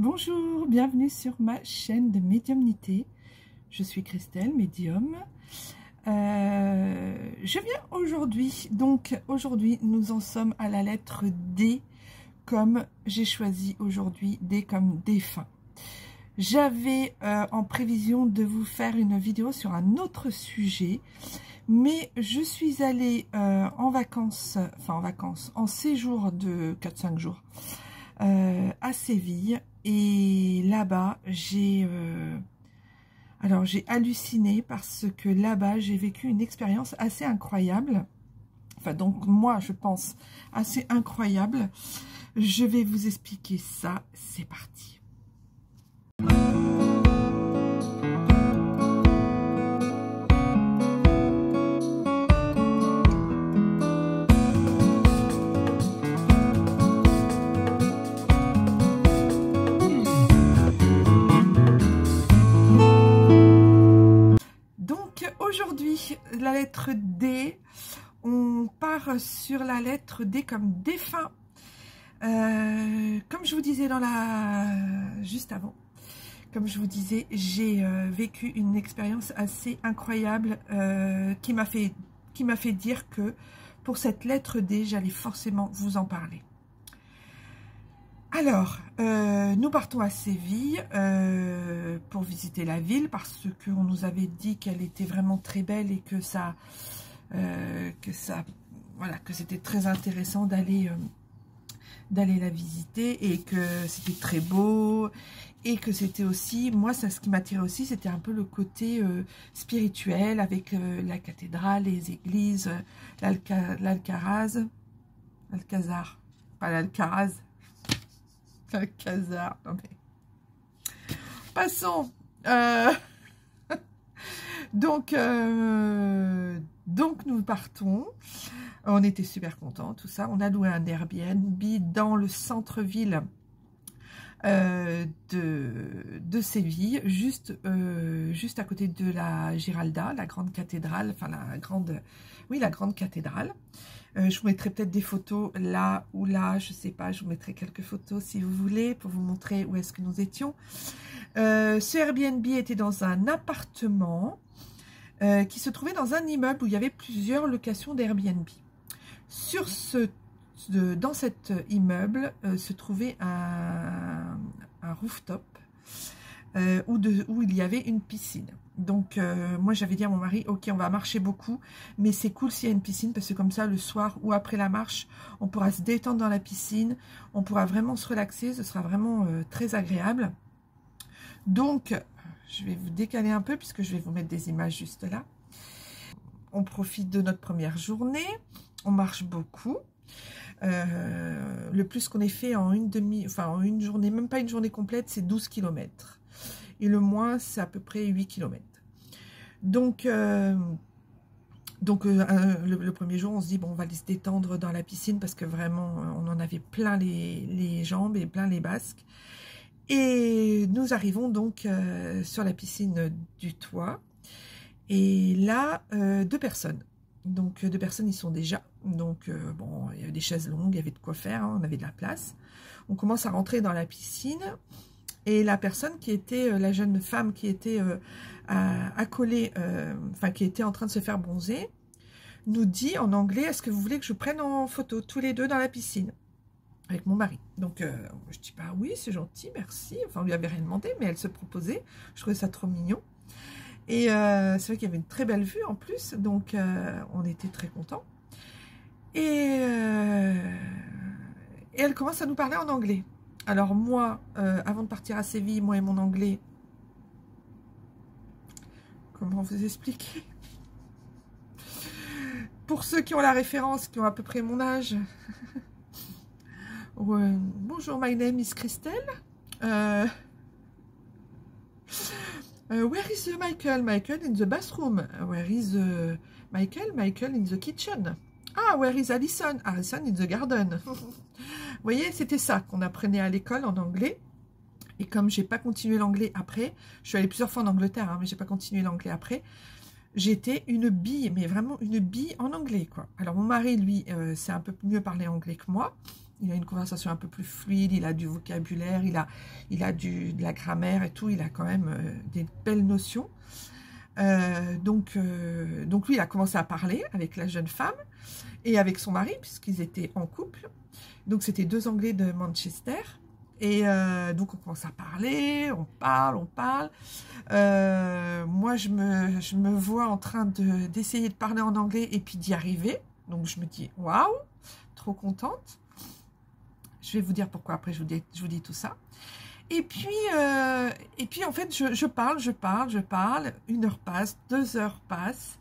Bonjour, bienvenue sur ma chaîne de médiumnité. Je suis Christelle, médium. Je viens aujourd'hui, donc aujourd'hui nous en sommes à la lettre D, comme j'ai choisi aujourd'hui D comme défunt. J'avais en prévision de vous faire une vidéo sur un autre sujet, mais je suis allée en vacances, en séjour de 4-5 jours à Séville. Et là-bas, j'ai halluciné parce que là-bas, j'ai vécu une expérience assez incroyable. Enfin, donc moi, je pense assez incroyable. Je vais vous expliquer ça. C'est parti. Aujourd'hui, la lettre D, on part sur la lettre D comme défunt. Comme je vous disais juste avant, comme je vous disais, j'ai vécu une expérience assez incroyable qui m'a fait dire que pour cette lettre D, j'allais forcément vous en parler. Alors, nous partons à Séville pour visiter la ville parce qu'on nous avait dit qu'elle était vraiment très belle et que c'était très intéressant d'aller la visiter et que c'était très beau et que c'était aussi, moi, ce qui m'attirait aussi, c'était un peu le côté spirituel avec la cathédrale, les églises, l'Alcazar, pas l'Alcaraz. Alcazar, non mais... Passons. Donc nous partons. On était super contents, tout ça. On a loué un Airbnb dans le centre-ville de Séville, juste à côté de la Giralda, la grande cathédrale, enfin la grande cathédrale. Je vous mettrai peut-être des photos là ou là, je sais pas, je vous mettrai quelques photos si vous voulez pour vous montrer où est-ce que nous étions. Ce Airbnb était dans un appartement qui se trouvait dans un immeuble où il y avait plusieurs locations d'Airbnb. Dans cet immeuble se trouvait un rooftop où il y avait une piscine. Donc moi j'avais dit à mon mari, ok, on va marcher beaucoup, mais c'est cool s'il y a une piscine parce que comme ça le soir ou après la marche, on pourra se détendre dans la piscine, on pourra vraiment se relaxer, ce sera vraiment très agréable. Donc je vais vous décaler un peu puisque je vais vous mettre des images juste là. On profite de notre première journée, on marche beaucoup. Le plus qu'on ait fait en une journée, même pas une journée complète, c'est 12 km. Et le moins, c'est à peu près 8 km. Donc le premier jour, on se dit, bon, on va aller se détendre dans la piscine parce que vraiment, on en avait plein les jambes et plein les basques. Et nous arrivons donc sur la piscine du toit. Et là, 2 personnes. Donc 2 personnes y sont déjà. Donc bon, il y avait des chaises longues, il y avait de quoi faire, hein, on avait de la place. On commence à rentrer dans la piscine. Et la personne qui était, la jeune femme qui était accolée, qui était en train de se faire bronzer, nous dit en anglais, est-ce que vous voulez que je prenne en photo tous les deux dans la piscine avec mon mari? Donc je dis, bah oui, c'est gentil, merci. Enfin, on lui avait rien demandé, mais elle se proposait. Je trouvais ça trop mignon. Et c'est vrai qu'il y avait une très belle vue en plus, donc on était très contents. Et elle commence à nous parler en anglais. Alors moi, avant de partir à Séville, moi et mon anglais, comment vous expliquer? Pour ceux qui ont la référence, qui ont à peu près mon âge. Bonjour, my name is Christelle. Where is Michael? Michael in the bathroom. Where is Michael? Michael in the kitchen. Ah, where is Alison? Alison in the garden. Vous voyez, c'était ça qu'on apprenait à l'école en anglais. Et comme j'ai pas continué l'anglais après, je suis allée plusieurs fois en Angleterre, hein, mais j'ai pas continué l'anglais après. J'étais une bille, mais vraiment une bille en anglais, quoi. Alors mon mari, lui, sait un peu mieux parler anglais que moi. Il a une conversation un peu plus fluide, il a du vocabulaire, il a de la grammaire et tout, il a quand même des belles notions. Donc lui, il a commencé à parler avec la jeune femme et avec son mari, puisqu'ils étaient en couple. Donc c'était deux Anglais de Manchester. Et donc on commence à parler, on parle. Moi, je me vois en train d'essayer de parler en anglais et puis d'y arriver. Donc je me dis, waouh, trop contente. Je vais vous dire pourquoi après, je vous dis tout ça. Et puis en fait, je parle. 1 heure passe, 2 heures passent.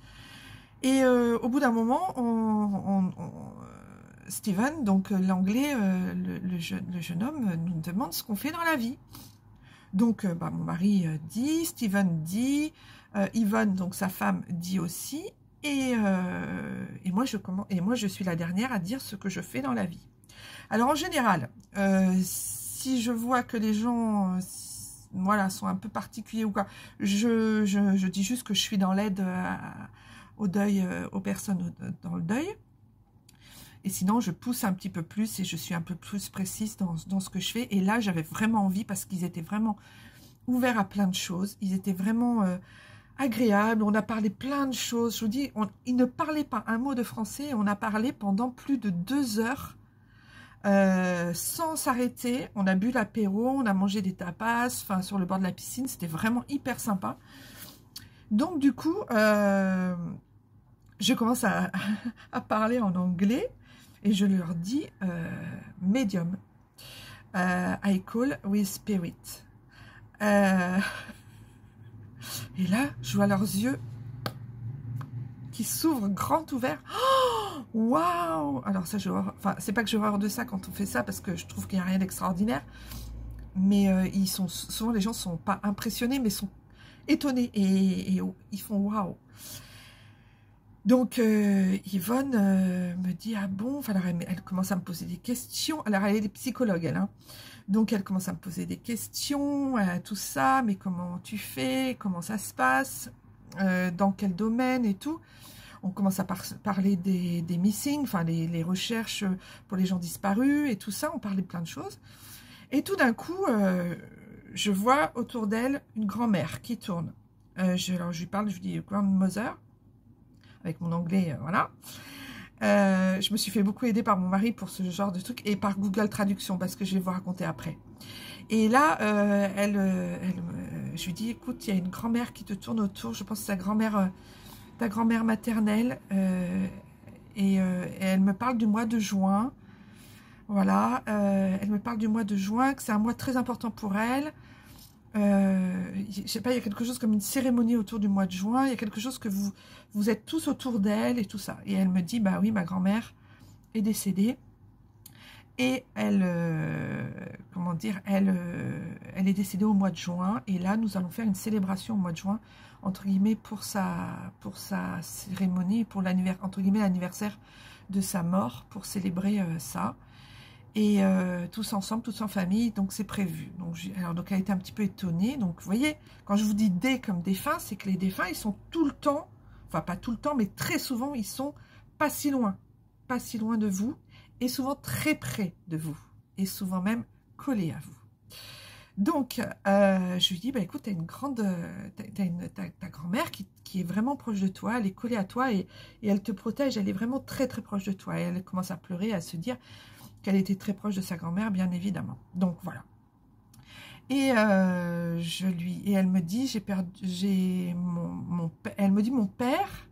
Et au bout d'un moment, Steven, donc l'anglais, le jeune homme, nous demande ce qu'on fait dans la vie. Donc, mon mari dit, Steven dit, Yvonne, donc sa femme, dit aussi. Et moi, je suis la dernière à dire ce que je fais dans la vie. Alors, en général, si je vois que les gens voilà, sont un peu particuliers ou quoi, je dis juste que je suis dans l'aide au deuil, aux personnes dans le deuil. Et sinon, je pousse un petit peu plus et je suis un peu plus précise dans ce que je fais. Et là, j'avais vraiment envie parce qu'ils étaient vraiment ouverts à plein de choses. Ils étaient vraiment agréables. On a parlé plein de choses. Je vous dis, ils ne parlaient pas un mot de français. On a parlé pendant plus de 2 heures sans s'arrêter. On a bu l'apéro, on a mangé des tapas enfin, sur le bord de la piscine. C'était vraiment hyper sympa. Donc, du coup, je commence à parler en anglais. Et je leur dis medium. I call with spirit. Et là, je vois leurs yeux qui s'ouvrent grand ouverts. Oh, waouh! Alors ça, enfin, c'est pas que j'ai horreur de ça quand on fait ça, parce que je trouve qu'il n'y a rien d'extraordinaire. Mais souvent les gens sont pas impressionnés, mais sont étonnés et ils font waouh! Donc, Yvonne me dit, ah bon, enfin, alors elle commence à me poser des questions. Alors, elle est psychologue, elle. Hein. Donc, elle commence à me poser des questions, tout ça, mais comment tu fais, comment ça se passe, dans quel domaine et tout. On commence à parler des missing, enfin, les recherches pour les gens disparus et tout ça. On parlait de plein de choses. Et tout d'un coup, je vois autour d'elle une grand-mère qui tourne. Alors, je lui parle, je lui dis, grandmother. Avec mon anglais, voilà. Je me suis fait beaucoup aider par mon mari pour ce genre de truc et par Google Traduction parce que je vais vous raconter après. Et là, je lui dis, écoute, il y a une grand-mère qui te tourne autour, je pense que c'est ta grand-mère maternelle, et elle me parle du mois de juin. Voilà, elle me parle du mois de juin, que c'est un mois très important pour elle. Je sais pas, il y a quelque chose comme une cérémonie autour du mois de juin, il y a quelque chose que vous êtes tous autour d'elle et tout ça. Et elle me dit, bah oui, ma grand-mère est décédée et elle, comment dire, elle est décédée au mois de juin et là, nous allons faire une célébration au mois de juin, entre guillemets, pour sa cérémonie, pour entre guillemets, l'anniversaire de sa mort, pour célébrer ça. Et tous ensemble, tous en famille, donc c'est prévu. Donc elle était un petit peu étonnée. Donc vous voyez, quand je vous dis des comme défunts, c'est que les défunts, ils sont tout le temps, enfin pas tout le temps, mais très souvent, ils sont pas si loin de vous, et souvent très près de vous, et souvent même collés à vous. Donc, je lui dis, bah écoute, ta grand-mère qui est vraiment proche de toi, elle est collée à toi, et elle te protège, elle est vraiment très très proche de toi. Et elle commence à pleurer, à se dire qu'elle était très proche de sa grand-mère, bien évidemment. Donc, voilà. Et elle me dit, elle me dit, mon père,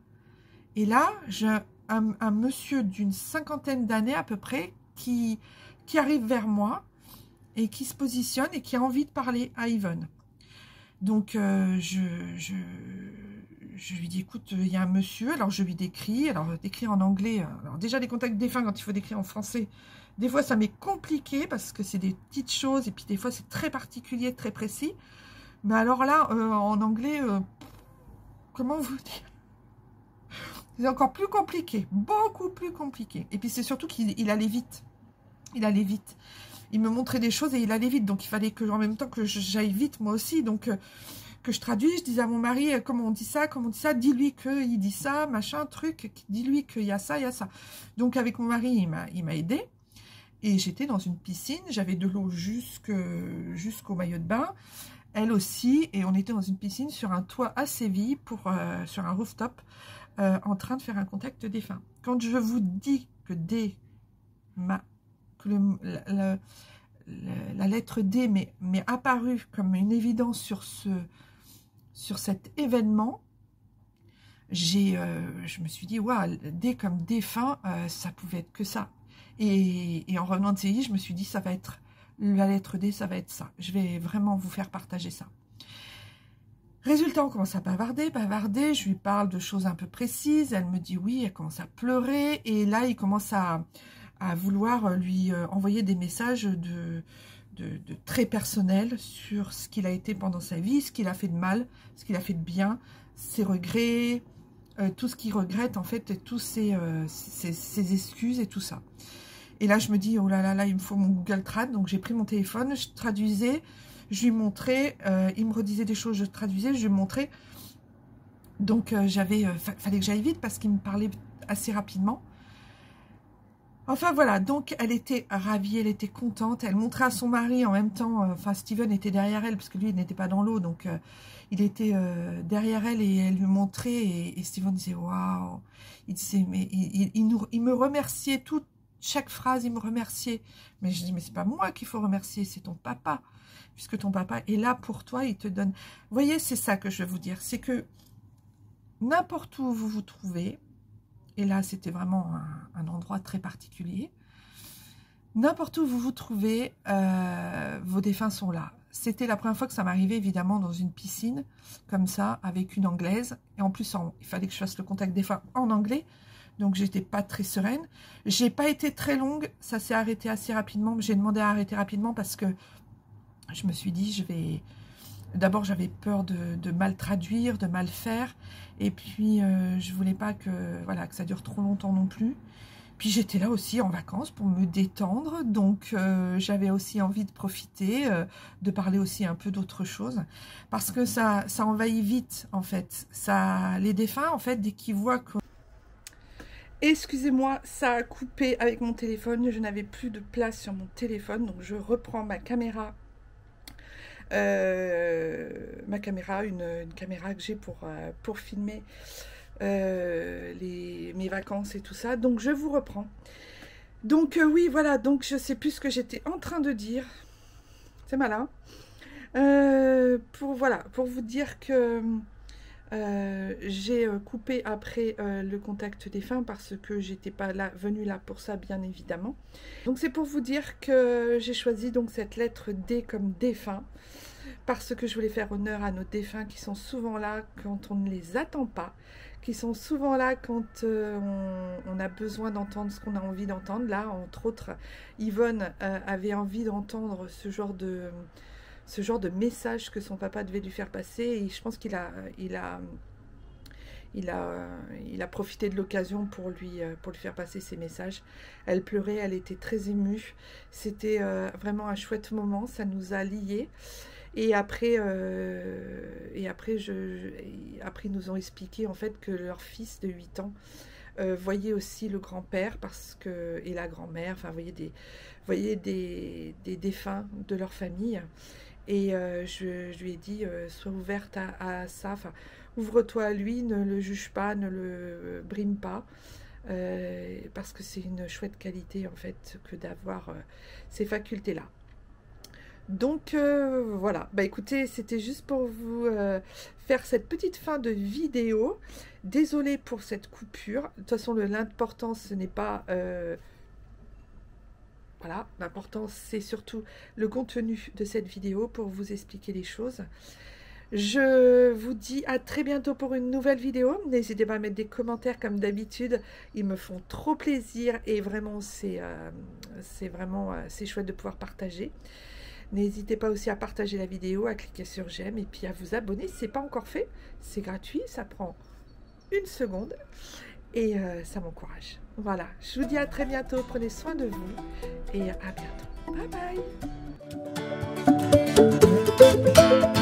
et là, j'ai un monsieur d'une 50aine d'années à peu près, qui arrive vers moi, et qui se positionne, et qui a envie de parler à Yvonne. Donc, je lui dis, écoute, il y a un monsieur, alors je lui décris, alors décrire en anglais, alors déjà les contacts défunts, quand il faut décrire en français, des fois ça m'est compliqué, parce que c'est des petites choses, et puis des fois c'est très particulier, très précis, mais alors là, en anglais, comment vous dire, c'est encore plus compliqué, beaucoup plus compliqué, et puis c'est surtout qu'il allait vite, il me montrait des choses et il allait vite, donc il fallait que, en même temps que j'aille vite moi aussi, donc que je traduise, je disais à mon mari, comment on dit ça, dis-lui qu'il dit ça, machin, truc, dis-lui qu'il y a ça, Donc avec mon mari, il m'a aidé. Et j'étais dans une piscine, j'avais de l'eau jusqu'au maillot de bain, elle aussi, et on était dans une piscine sur un toit à Séville, sur un rooftop, en train de faire un contact défunt. Quand je vous dis que la lettre D m'est apparue comme une évidence sur cet événement, je me suis dit, waouh, D comme défunt, ça pouvait être que ça. Et en revenant de Séville, je me suis dit, ça va être la lettre D, ça va être ça. Je vais vraiment vous faire partager ça. Résultat, on commence à bavarder, je lui parle de choses un peu précises, elle me dit oui, elle commence à pleurer, et là, il commence à vouloir lui envoyer des messages de très personnels sur ce qu'il a été pendant sa vie, ce qu'il a fait de mal, ce qu'il a fait de bien, ses regrets, tout ce qu'il regrette en fait, et tous ses excuses et tout ça. Et là, je me dis, oh là là, il me faut mon Google Trad. Donc, j'ai pris mon téléphone, je traduisais, je lui montrais, il me redisait des choses, je traduisais, je lui montrais. Donc, fallait que j'aille vite parce qu'il me parlait assez rapidement. Enfin, voilà, donc elle était ravie, elle était contente, elle montrait à son mari en même temps, enfin, Steven était derrière elle, parce que lui, il n'était pas dans l'eau, donc il était derrière elle et elle lui montrait, et Steven disait, waouh, il disait, mais il me remerciait chaque phrase, il me remerciait. Mais je dis, mais c'est pas moi qu'il faut remercier, c'est ton papa. Puisque ton papa est là pour toi, il te donne... Vous voyez, c'est ça que je veux vous dire. C'est que n'importe où vous vous trouvez, et là, c'était vraiment un endroit très particulier, n'importe où vous vous trouvez, vos défunts sont là. C'était la première fois que ça m'arrivait, évidemment, dans une piscine, comme ça, avec une Anglaise. Et en plus, il fallait que je fasse le contact défunt en anglais. Donc, j'étais pas très sereine. J'ai pas été très longue. Ça s'est arrêté assez rapidement. J'ai demandé à arrêter rapidement parce que je me suis dit, d'abord, j'avais peur de mal traduire, de mal faire. Et puis, je voulais pas que ça dure trop longtemps non plus. Puis, j'étais là aussi en vacances pour me détendre. Donc, j'avais aussi envie de profiter, de parler aussi un peu d'autre chose. Parce que ça envahit vite, en fait. Les défunts, en fait, dès qu'ils voient que... Excusez-moi, ça a coupé avec mon téléphone. Je n'avais plus de place sur mon téléphone. Donc, je reprends ma caméra. Une caméra que j'ai pour filmer mes vacances et tout ça. Donc, je vous reprends. Donc, oui, voilà. Donc, je sais plus ce que j'étais en train de dire. C'est malin. Pour vous dire que... j'ai coupé après le contact défunt parce que j'étais pas venue là pour ça, bien évidemment. Donc c'est pour vous dire que j'ai choisi donc cette lettre D comme défunt parce que je voulais faire honneur à nos défunts qui sont souvent là quand on ne les attend pas, qui sont souvent là quand on a besoin d'entendre ce qu'on a envie d'entendre. Là, entre autres, Yvonne avait envie d'entendre ce genre de message que son papa devait lui faire passer, et je pense qu'il a profité de l'occasion pour lui faire passer ses messages. Elle pleurait, elle était très émue, c'était vraiment un chouette moment, ça nous a liés. Et après, ils nous ont expliqué en fait que leur fils de 8 ans voyait aussi le grand-père et la grand-mère, enfin voyait des défunts de leur famille. Et je lui ai dit, sois ouverte à ça, enfin, ouvre-toi à lui, ne le juge pas, ne le brime pas, parce que c'est une chouette qualité, en fait, que d'avoir ces facultés-là. Donc, voilà, bah écoutez, c'était juste pour vous faire cette petite fin de vidéo. Désolée pour cette coupure. De toute façon, l'important, ce n'est pas... Voilà, l'important c'est surtout le contenu de cette vidéo pour vous expliquer les choses. Je vous dis à très bientôt pour une nouvelle vidéo. N'hésitez pas à mettre des commentaires comme d'habitude, ils me font trop plaisir et vraiment c'est chouette de pouvoir partager. N'hésitez pas aussi à partager la vidéo, à cliquer sur j'aime et puis à vous abonner si ce n'est pas encore fait. C'est gratuit, ça prend 1 seconde. Et ça m'encourage. Voilà, je vous dis à très bientôt. Prenez soin de vous et à bientôt. Bye bye.